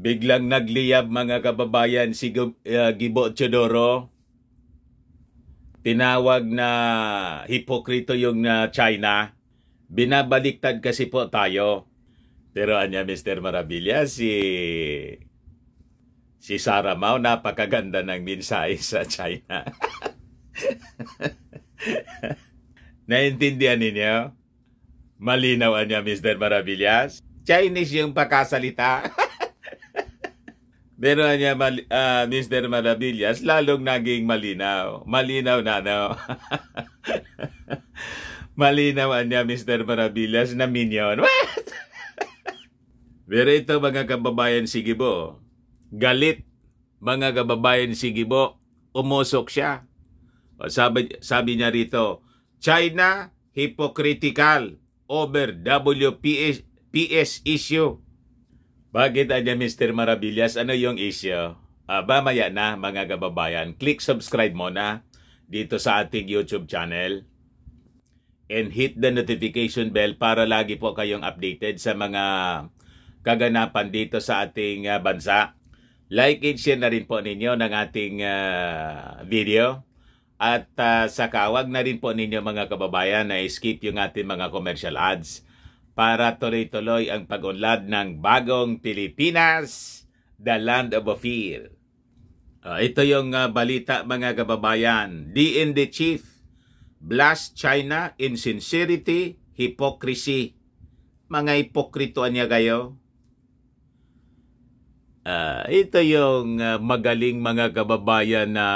Biglang nagliyab mga kababayan si Gibo Teodoro. Tinawag na hipokrito yung China. Binabaliktad kasi po tayo. Pero anya Mr. Maravilla, si Sara Mao, napakaganda ng mensahe sa China. Naintindihan ninyo? Malinaw anya Mr. Maravillas? Chinese yung pakasalita. Pero anya Mr. Maravillas, lalong naging malinaw. Malinaw na, no? Malinaw anya Mr. Maravillas na minion. What? Pero ito mga kababayan si Gibo, galit mga kababayan si Gibo, umusok siya. Sabi niya rito, China hypocritical over WPS issue. Bakit anya Mr. Maravillas? Ano yung issue? Mamaya na mga kababayan. Click subscribe muna dito sa ating YouTube channel. And hit the notification bell para lagi po kayong updated sa mga kaganapan dito sa ating bansa. Like and share na rin po ninyo ng ating video. At saka wag na rin po ninyo mga kababayan na skip yung ating mga commercial ads para tuloy-tuloy ang pag-unlad ng bagong Pilipinas, the land of fear. Ito yung balita mga kababayan. DND Chief blast China insincerity, hypocrisy. Mga hipokritoan niya kayo. Ito yung magaling mga kababayan na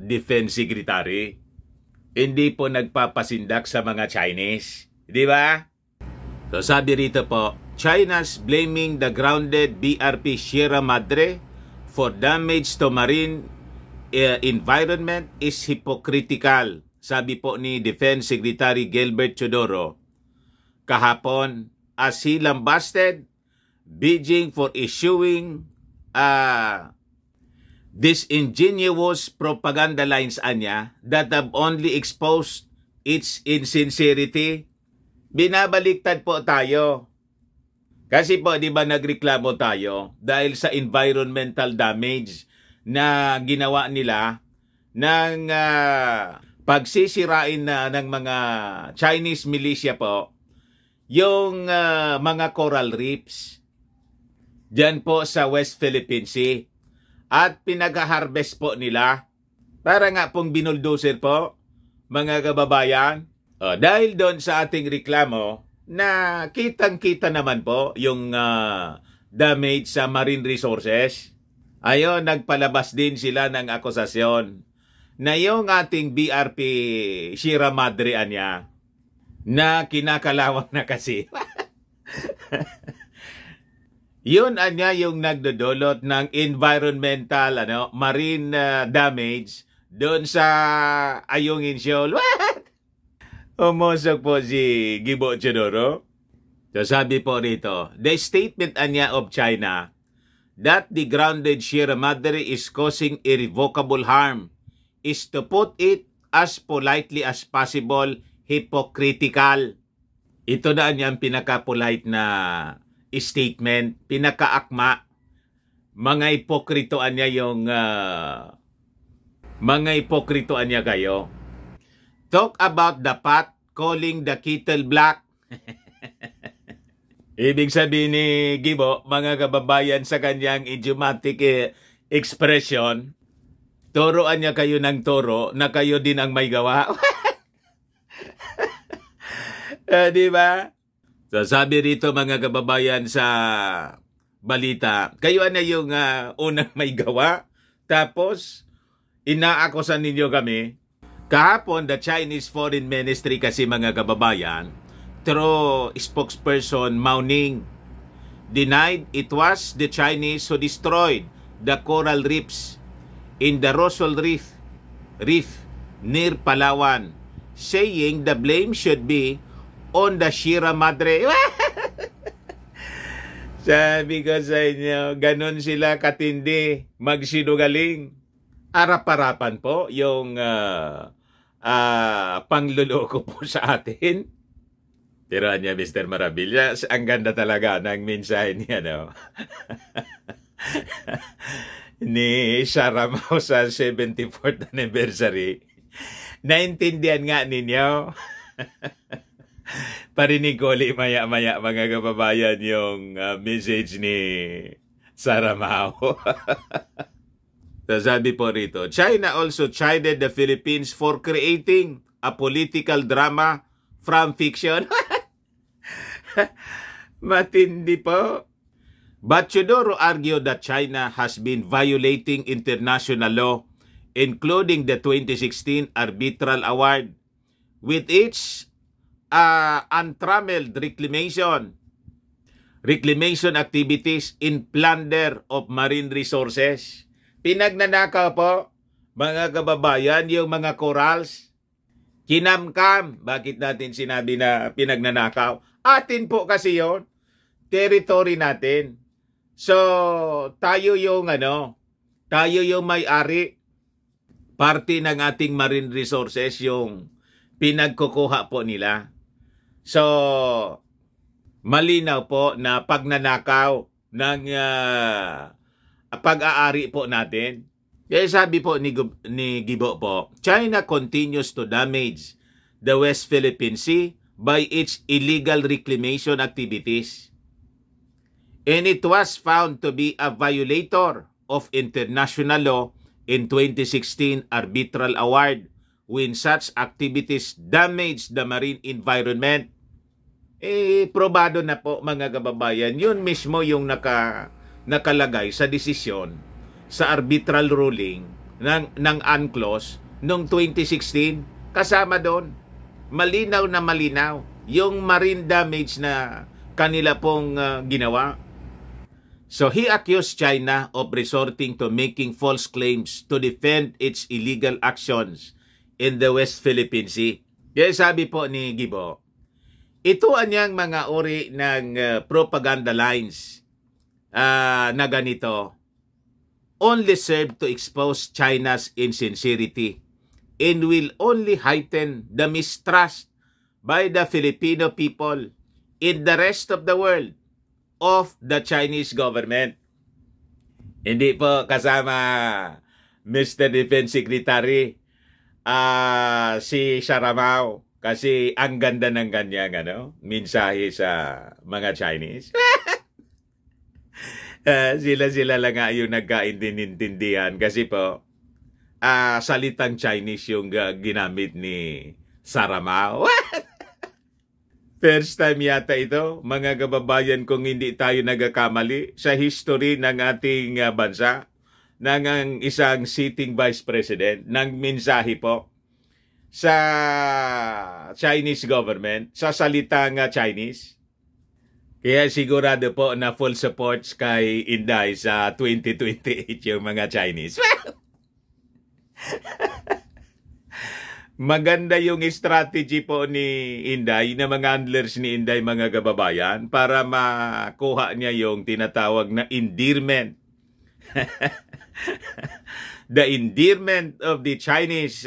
Defense Secretary. Hindi po nagpapasindak sa mga Chinese. Di ba? So sabi rito po, China's blaming the grounded BRP Sierra Madre for damage to marine environment is hypocritical. Sabi po ni Defense Secretary Gilbert Teodoro kahapon as he lambasted Beijing for issuing disingenuous propaganda lines anya that have only exposed its insincerity. Binabaliktad po tayo. Kasi po, di ba nagreklamo tayo dahil sa environmental damage na ginawa nila ng pagsisirain na ng mga Chinese militia po yung mga coral reefs diyan po sa West Philippine Sea. At pinag-harvest po nila para nga pong binuldoser po, mga kababayan. Dahil doon sa ating reklamo na kitang-kita naman po yung damage sa marine resources. Ayon, nagpalabas din sila ng akusasyon na yung ating BRP Sierra Madre anya na kinakalawang na kasi. Yun anya yung nagdodolot ng environmental marine damage doon sa Ayungin Shoal. What? Umusok po si Gibo Teodoro. So sabi po rito, the statement anya of China that the grounded Sierra Madre is causing irrevocable harm is, to put it as politely as possible, hypocritical. Ito na anya ang pinaka-polite na statement, pinakaakma. Mga hipokritoan niya yung mga hipokritoan niya kayo. Talk about the pot calling the kettle black. Ibig sabihin ni Gibo, mga kababayan, sa kanyang idiomatic expression, turuan niya kayo ng toro na kayo din ang may gawa. Di ba? So sabi rito mga kababayan sa balita, kayo na yung unang may gawa, tapos inaakusan ninyo kami. Kahapon, the Chinese Foreign Ministry kasi mga kababayan, through spokesperson Mao Ning, denied it was the Chinese who destroyed the coral reefs in the Rosal Reef near Palawan, saying the blame should be on the Sierra Madre. Sabi ko sa inyo, ganun sila katindi, magsinugaling. Arap-arapan po yung pangluloko po sa atin. Pero niya, Mr. Maravilla, ang ganda talaga ng mensahe niya, no? ni Sharamao sa 74th anniversary. Naintindihan nga ninyo. Parinig ko ulit maya-maya mga kababayan yung message ni Sharamao. So, sabi po rito, China also chided the Philippines for creating a political drama from fiction. Matindi po. But Teodoro argued that China has been violating international law, including the 2016 Arbitral Award, with its untrammeled reclamation activities in plunder of marine resources. Pinagnanakaw po, mga kababayan, yung mga corals. Kinamkam. Bakit natin sinabi na pinagnanakaw? Atin po kasi yon, territory natin. So, tayo yung may-ari. Parte ng ating marine resources yung pinagkukuha po nila. So, malinaw po na pagnanakaw ng pag-aari po natin. Kaya sabi po ni Gibo po, China continues to damage the West Philippine Sea by its illegal reclamation activities. And it was found to be a violator of international law in 2016 Arbitral Award when such activities damage the marine environment. Probado na po mga kababayan, yun mismo yung nakalagay sa desisyon sa arbitral ruling ng UNCLOS noong 2016. Kasama doon, malinaw na malinaw yung marine damage na kanila pong ginawa. So he accused China of resorting to making false claims to defend its illegal actions in the West Philippine Sea. Kaya sabi po ni Gibo, ito anyang mga uri ng propaganda lines na ganito only serve to expose China's insincerity and will only heighten the mistrust by the Filipino people in the rest of the world of the Chinese government. Hindi po kasama Mr. Defense Secretary si Sharamao kasi ang ganda ng kanyang mensahe sa mga Chinese. Sila lang nga yung nagkaintindihan kasi po salitang Chinese yung ginamit ni Sharamao. First time yata ito, mga kababayan, kung hindi tayo nagkakamali sa history ng ating bansa, ng ang isang sitting vice president, ng mensahe po sa Chinese government, sa salitang Chinese. Kaya sigurado po na full supports kay Inday sa 2028 yung mga Chinese. Maganda yung strategy po ni Inday, na mga handlers ni Inday, mga kababayan, para makuha niya yung tinatawag na endearment. The endearment of the Chinese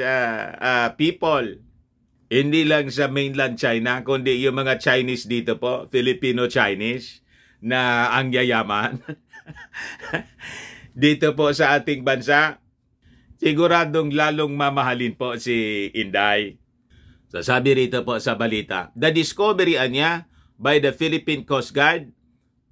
people. Hindi lang sa mainland China, kundi yung mga Chinese dito po, Filipino-Chinese, na ang yayaman. Dito po sa ating bansa, siguradong lalong mamahalin po si Inday. So sabi rito po sa balita, the discovery niya by the Philippine Coast Guard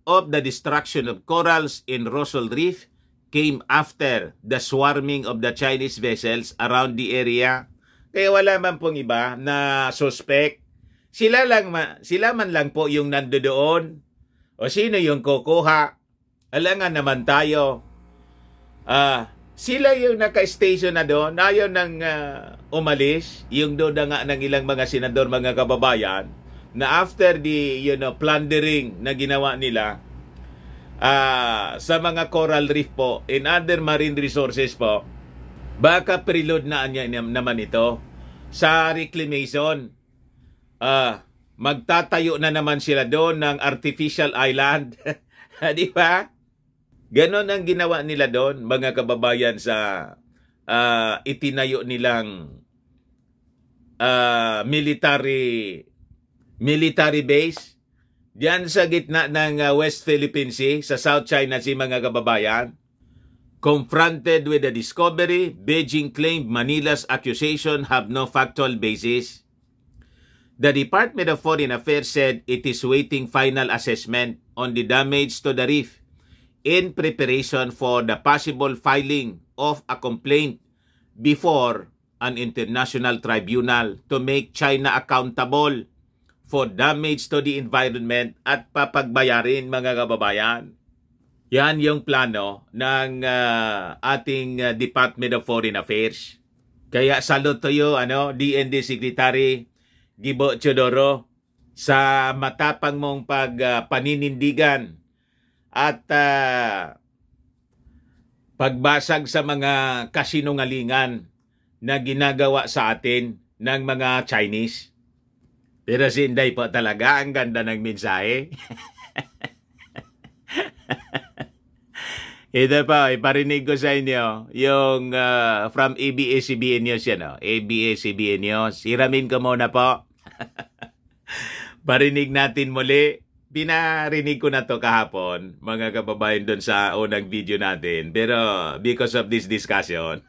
of the destruction of corals in Rossel Reef came after the swarming of the Chinese vessels around the area. Kaya wala man pong iba na suspect. Sila man lang po yung nandoon. O sino yung kukuha? Alangan naman tayo. Sila yung naka-station na doon, ayaw nang umalis, yung doon na nga ng ilang mga senador, mga kababayan, na after the plundering na ginawa nila sa mga coral reef po, in other marine resources po, baka preload na naman ito sa reclamation. Magtatayo na naman sila doon ng artificial island. Di ba? Ganon ang ginawa nila doon, mga kababayan, sa itinayo nilang military base diyan sa gitna ng West Philippine Sea, sa South China Sea mga kababayan. Confronted with the discovery, Beijing claimed Manila's accusation have no factual basis. The Department of Foreign Affairs said it is waiting final assessment on the damage to the reef in preparation for the possible filing of a complaint before an international tribunal to make China accountable for damage to the environment at papagbayarin mga kababayan. Yan yung plano ng ating Department of Foreign Affairs. Kaya salute to you, DND Secretary Gibo Teodoro, sa matapang mong pagpaninindigan at pagbasag sa mga kasinungalingan na ginagawa sa atin ng mga Chinese. Pero si Inday po talaga, ang ganda ng mensahe. Ito pa, iparinig ko sa inyo yung from ABS-CBN News yan. ABS-CBN News. Hiramin ko muna po. Parinig natin muli. Pinarinig ko na to kahapon, mga kababayan, doon sa unang video natin. Pero because of this discussion,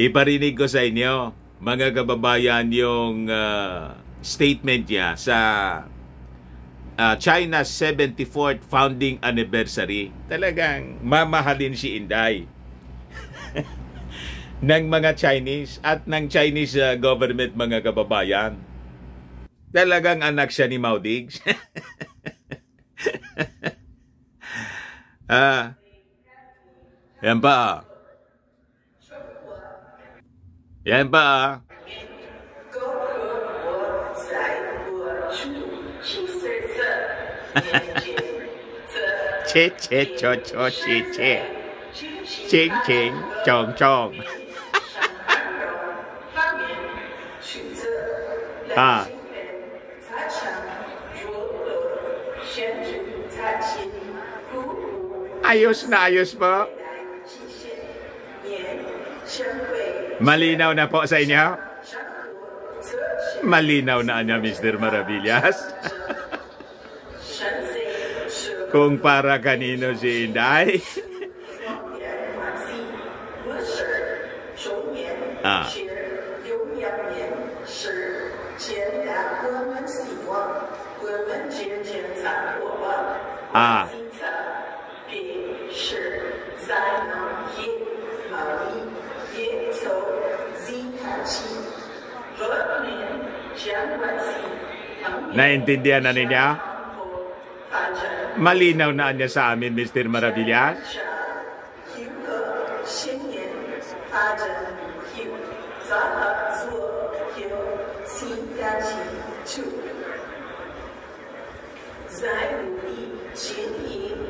iparinig ko sa inyo, mga kababayan, yung statement niya sa China's 74th founding anniversary. Talagang mamahalin si Inday ng mga Chinese at ng Chinese government, mga kababayan. Talagang anak siya ni Mao Diggs. Yan pa. Yan pa. Che che cho cho che che. Ching ching chong chong. Ayos na ayos po. Malinaw na po sa inyo? Malinaw na niya, Mr. Maravillas. Kung para kanino si Inday. Naintindihan na niya? Malinaw na niya sa amin, Mr. Maravillas.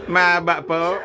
Mahaba po.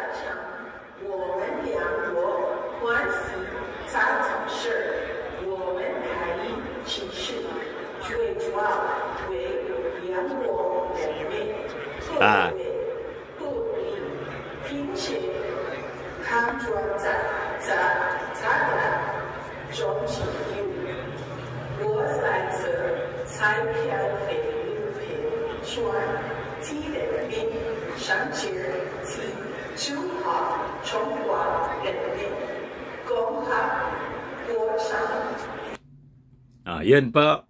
Yan po,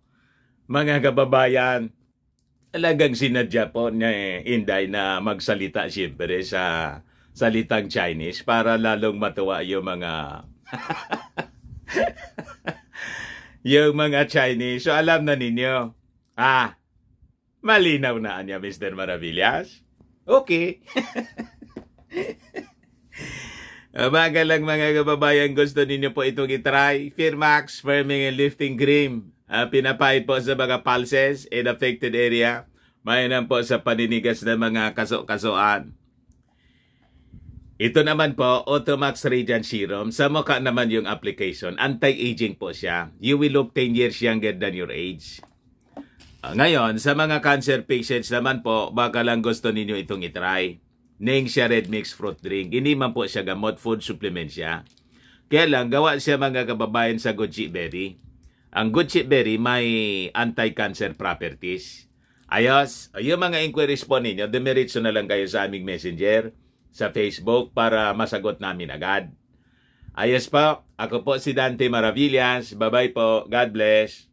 mga kababayan. Talagang sinadya po ni Inday na magsalita siyempre sa salitang Chinese para lalong matuwa yung mga yung mga Chinese. So alam na ninyo. Malinaw na niya, Mr. Maravillas. Okay. Baga lang mga kababayan, gusto ninyo po itong itry. Firmax Firming and Lifting Cream. Pinapahid po sa mga pulses in affected area. Mayanan po sa paninigas ng mga kaso-kasoan. Ito naman po, Automax Radiant Serum. Sa mukha naman yung application. Anti-aging po siya. You will look 10 years younger than your age. Ngayon, sa mga cancer patients naman po, baka lang gusto ninyo itong itry. Ning siya red mix fruit drink. Hindi man po siya gamot, food supplement siya. Kaya lang, gawa siya mga kababayan sa goji berry. Ang goji berry may anti-cancer properties. Ayos, yung mga inquiries po ninyo, dumiretso na lang kayo sa aming messenger sa Facebook para masagot namin agad. Ayos po, ako po si Dante Maravillas. Bye-bye po. God bless.